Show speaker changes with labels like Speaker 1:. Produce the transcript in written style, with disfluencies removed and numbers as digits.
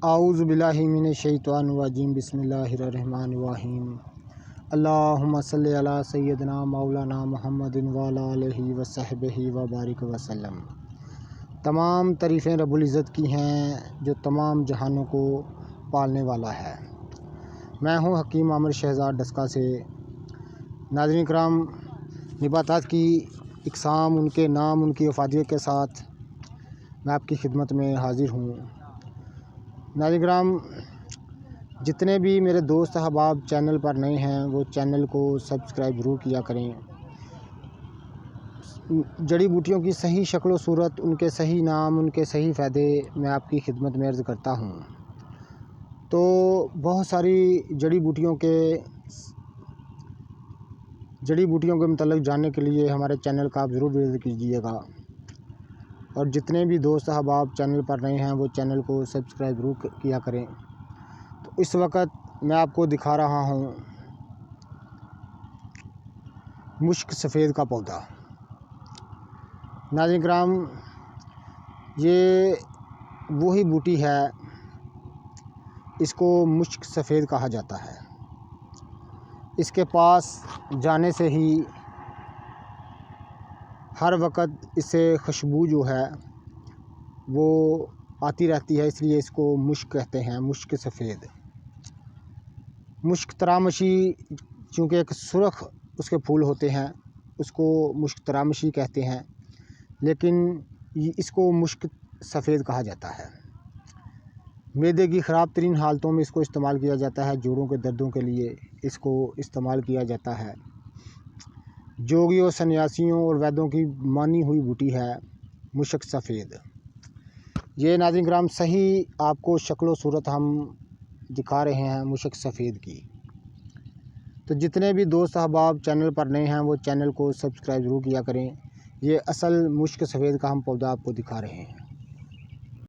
Speaker 1: आऊज़ु बिल्लाहि मिनश्शैतानिर्रजीम बिस्मिल्लाहिर्रहमानिर्रहीम। अल्लाहुम्मा सल्लि अला सय्यिदना मौलाना मुहम्मदिन व अला आलिहि व सहबिहि व बारिक वसल्लम। तमाम तारीफ़ें रब्बुल इज़्ज़त की हैं जो तमाम जहानों को पालने वाला है। मैं हूँ हकीम आमिर शहज़ाद डस्का से। नाज़रीन किराम, नबातात की इक़साम, उनके नाम, उनकी अफ़ादियत के साथ मैं आपकी खिदमत में हाज़िर हूँ। नाज़रीन किराम, जितने भी मेरे दोस्त अहबाब चैनल पर नए हैं वो चैनल को सब्सक्राइब ज़रूर किया करें। जड़ी बूटियों की सही शक्ल व सूरत, उनके सही नाम, उनके सही फ़ायदे मैं आपकी खिदमत में अर्ज़ करता हूँ। तो बहुत सारी जड़ी बूटियों के मतलब जानने के लिए हमारे चैनल का आप ज़रूर विज़िट कीजिएगा। और जितने भी दोस्त अहबाब चैनल पर नए हैं वो चैनल को सब्सक्राइब ज़रूर किया करें। तो इस वक्त मैं आपको दिखा रहा हूँ मुश्क सफ़ेद का पौधा। नाज़रीन किराम, ये वही बूटी है, इसको मुश्क सफ़ेद कहा जाता है। इसके पास जाने से ही हर वक्त इससे खुशबू जो है वो आती रहती है, इसलिए इसको मुश्क कहते हैं, मुश्क सफ़ेद। मुश्क तरामशी, चूँकि एक सुर्ख उसके फूल होते हैं, उसको मुश्क तरामशी कहते हैं, लेकिन इसको मुश्क सफ़ेद कहा जाता है। मैदे की ख़राब तरीन हालतों में इसको इस्तेमाल किया जाता है। जोड़ों के दर्दों के लिए इसको इस्तेमाल किया जाता है। जोगियों, सन्यासियों और वैद्यों की मानी हुई बूटी है मुश्क सफ़ेद। ये नाज़रीन किराम सही आपको शक्ल व सूरत हम दिखा रहे हैं मुश्क सफ़ेद की। तो जितने भी दोस्त अहबाब चैनल पर नए हैं वो चैनल को सब्सक्राइब ज़रूर किया करें। ये असल मुश्क सफ़ेद का हम पौधा आपको दिखा रहे हैं।